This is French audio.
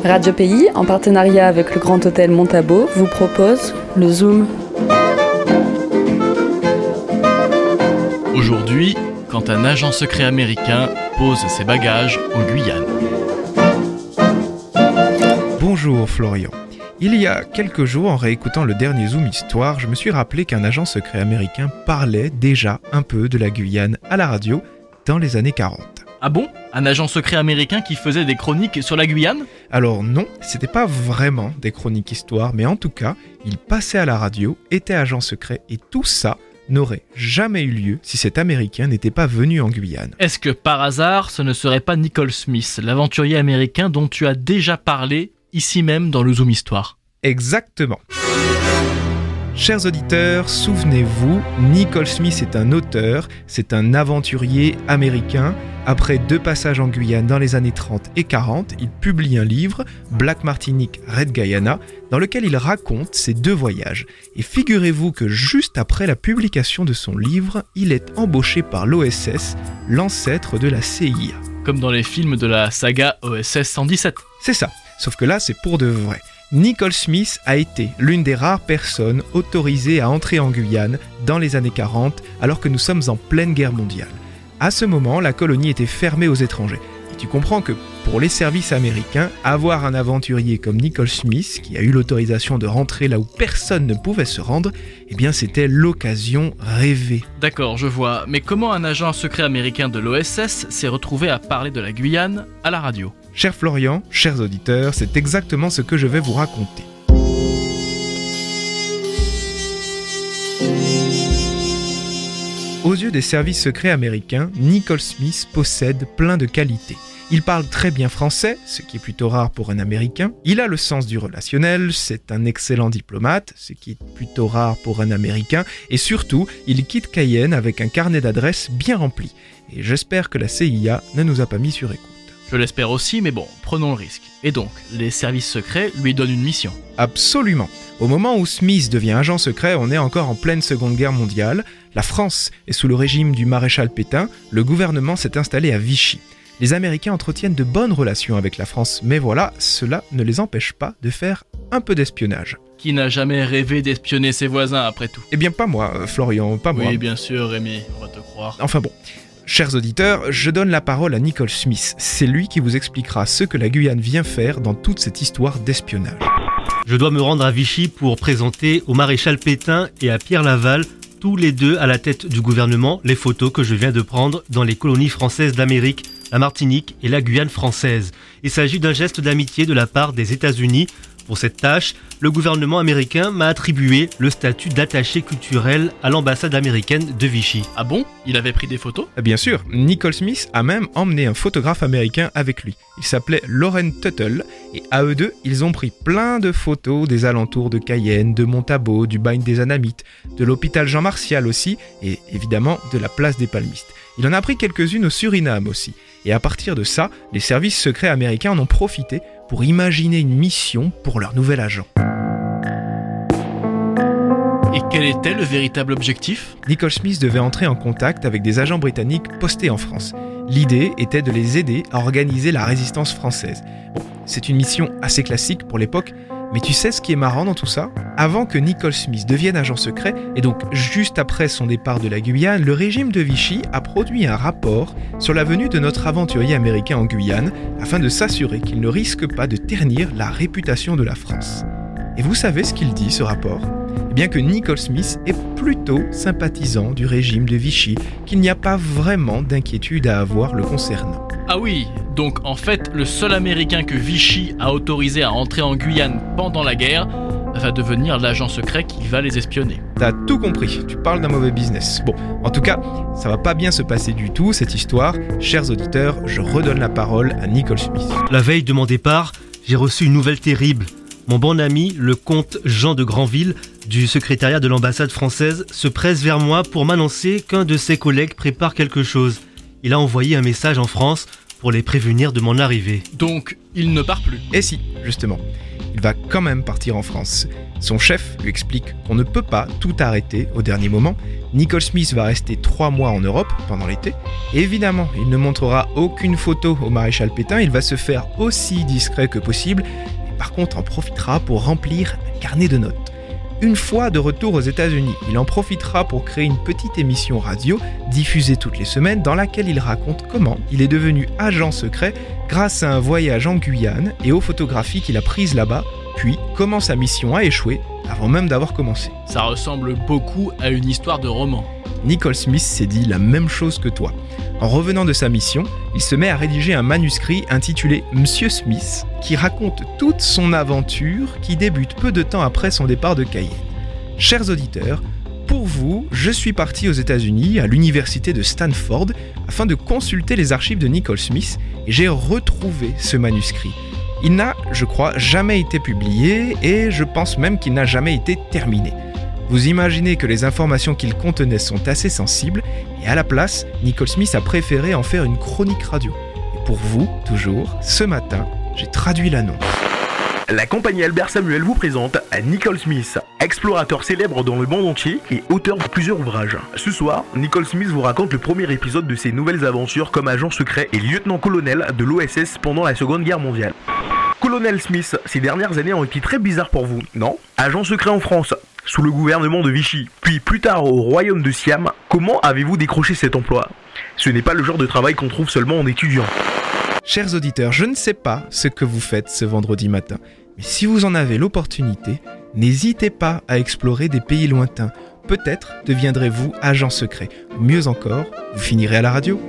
Radio Pays, en partenariat avec le Grand Hôtel Montabo, vous propose le Zoom. Aujourd'hui, quand un agent secret américain pose ses bagages en Guyane. Bonjour Florian. Il y a quelques jours, en réécoutant le dernier Zoom Histoire, je me suis rappelé qu'un agent secret américain parlait déjà un peu de la Guyane à la radio dans les années 40. Ah bon ? Un agent secret américain qui faisait des chroniques sur la Guyane ? Alors non, c'était pas vraiment des chroniques histoire, mais en tout cas, il passait à la radio, était agent secret, et tout ça n'aurait jamais eu lieu si cet Américain n'était pas venu en Guyane. Est-ce que par hasard, ce ne serait pas Nicole Smith, l'aventurier américain dont tu as déjà parlé ici même dans le Zoom Histoire ? Exactement. Chers auditeurs, souvenez-vous, Nicole Smith est un auteur, c'est un aventurier américain. Après 2 passages en Guyane dans les années 30 et 40, il publie un livre, Black Martinique, Red Guyana, dans lequel il raconte ses 2 voyages. Et figurez-vous que juste après la publication de son livre, il est embauché par l'OSS, l'ancêtre de la CIA. Comme dans les films de la saga OSS 117. C'est ça, sauf que là c'est pour de vrai. Nicole Smith a été l'une des rares personnes autorisées à entrer en Guyane dans les années 40, alors que nous sommes en pleine guerre mondiale. À ce moment, la colonie était fermée aux étrangers. Et tu comprends que pour les services américains, avoir un aventurier comme Nicole Smith, qui a eu l'autorisation de rentrer là où personne ne pouvait se rendre, eh bien c'était l'occasion rêvée. D'accord, je vois. Mais comment un agent secret américain de l'OSS s'est retrouvé à parler de la Guyane à la radio ? Cher Florian, chers auditeurs, c'est exactement ce que je vais vous raconter. Aux yeux des services secrets américains, Nicole Smith possède plein de qualités. Il parle très bien français, ce qui est plutôt rare pour un Américain. Il a le sens du relationnel, c'est un excellent diplomate, ce qui est plutôt rare pour un Américain. Et surtout, il quitte Cayenne avec un carnet d'adresses bien rempli. Et j'espère que la CIA ne nous a pas mis sur écoute. Je l'espère aussi, mais bon, prenons le risque. Et donc, les services secrets lui donnent une mission. Absolument. Au moment où Smith devient agent secret, on est encore en pleine Seconde Guerre mondiale. La France est sous le régime du maréchal Pétain. Le gouvernement s'est installé à Vichy. Les Américains entretiennent de bonnes relations avec la France, mais voilà, cela ne les empêche pas de faire un peu d'espionnage. Qui n'a jamais rêvé d'espionner ses voisins, après tout ? Eh bien, pas moi, Florian, pas moi. Oui, bien sûr, Rémi, on va te croire. Enfin bon. Chers auditeurs, je donne la parole à Nicole Smith. C'est lui qui vous expliquera ce que la Guyane vient faire dans toute cette histoire d'espionnage. Je dois me rendre à Vichy pour présenter au maréchal Pétain et à Pierre Laval, tous les 2 à la tête du gouvernement, les photos que je viens de prendre dans les colonies françaises d'Amérique, la Martinique et la Guyane française. Il s'agit d'un geste d'amitié de la part des États-Unis. Pour cette tâche, le gouvernement américain m'a attribué le statut d'attaché culturel à l'ambassade américaine de Vichy. Ah bon ? Il avait pris des photos ? Bien sûr, Nicole Smith a même emmené un photographe américain avec lui. Il s'appelait Loren Tuttle et à eux 2, ils ont pris plein de photos des alentours de Cayenne, de Montabo, du bagne des Anamites, de l'hôpital Jean Martial aussi et évidemment de la place des Palmistes. Il en a pris quelques-unes au Suriname aussi. Et à partir de ça, les services secrets américains en ont profité pour imaginer une mission pour leur nouvel agent. Et quel était le véritable objectif ? Nicole Smith devait entrer en contact avec des agents britanniques postés en France. L'idée était de les aider à organiser la résistance française. Bon, c'est une mission assez classique pour l'époque, mais tu sais ce qui est marrant dans tout ça ? Avant que Nicole Smith devienne agent secret, et donc juste après son départ de la Guyane, le régime de Vichy a produit un rapport sur la venue de notre aventurier américain en Guyane, afin de s'assurer qu'il ne risque pas de ternir la réputation de la France. Et vous savez ce qu'il dit, ce rapport ? Eh bien que Nicole Smith est plutôt sympathisant du régime de Vichy, qu'il n'y a pas vraiment d'inquiétude à avoir le concernant. Ah oui, donc en fait, le seul Américain que Vichy a autorisé à entrer en Guyane pendant la guerre va devenir l'agent secret qui va les espionner. T'as tout compris, tu parles d'un mauvais business. Bon, en tout cas, ça va pas bien se passer du tout, cette histoire. Chers auditeurs, je redonne la parole à Nicole Smith. La veille de mon départ, j'ai reçu une nouvelle terrible. Mon bon ami, le comte Jean de Granville, du secrétariat de l'ambassade française, se presse vers moi pour m'annoncer qu'un de ses collègues prépare quelque chose. Il a envoyé un message en France pour les prévenir de mon arrivée. Donc, il ne part plus. Et si, justement. il va quand même partir en France. Son chef lui explique qu'on ne peut pas tout arrêter au dernier moment. Nicole Smith va rester 3 mois en Europe pendant l'été. Et évidemment, il ne montrera aucune photo au maréchal Pétain, il va se faire aussi discret que possible. Et par contre, en profitera pour remplir un carnet de notes. Une fois de retour aux États-Unis, il en profitera pour créer une petite émission radio diffusée toutes les semaines dans laquelle il raconte comment il est devenu agent secret grâce à un voyage en Guyane et aux photographies qu'il a prises là-bas, puis comment sa mission a échoué avant même d'avoir commencé. Ça ressemble beaucoup à une histoire de roman. Nicole Smith s'est dit la même chose que toi. En revenant de sa mission, il se met à rédiger un manuscrit intitulé Monsieur Smith, qui raconte toute son aventure qui débute peu de temps après son départ de Cayenne. Chers auditeurs, pour vous, je suis parti aux États-Unis, à l'université de Stanford, afin de consulter les archives de Nicole Smith, et j'ai retrouvé ce manuscrit. Il n'a, je crois, jamais été publié, et je pense même qu'il n'a jamais été terminé. Vous imaginez que les informations qu'il contenait sont assez sensibles, et à la place, Nicole Smith a préféré en faire une chronique radio. Et pour vous, toujours, ce matin, j'ai traduit l'annonce. La compagnie Albert Samuel vous présente Nicole Smith, explorateur célèbre dans le monde entier et auteur de plusieurs ouvrages. Ce soir, Nicole Smith vous raconte le premier épisode de ses nouvelles aventures comme agent secret et lieutenant-colonel de l'OSS pendant la Seconde Guerre mondiale. Colonel Smith, ces dernières années ont été très bizarres pour vous, non? Agent secret en France, sous le gouvernement de Vichy, puis plus tard au royaume de Siam, comment avez-vous décroché cet emploi? Ce n'est pas le genre de travail qu'on trouve seulement en étudiant. Chers auditeurs, je ne sais pas ce que vous faites ce vendredi matin, mais si vous en avez l'opportunité, n'hésitez pas à explorer des pays lointains. Peut-être deviendrez-vous agent secret. Mieux encore, vous finirez à la radio.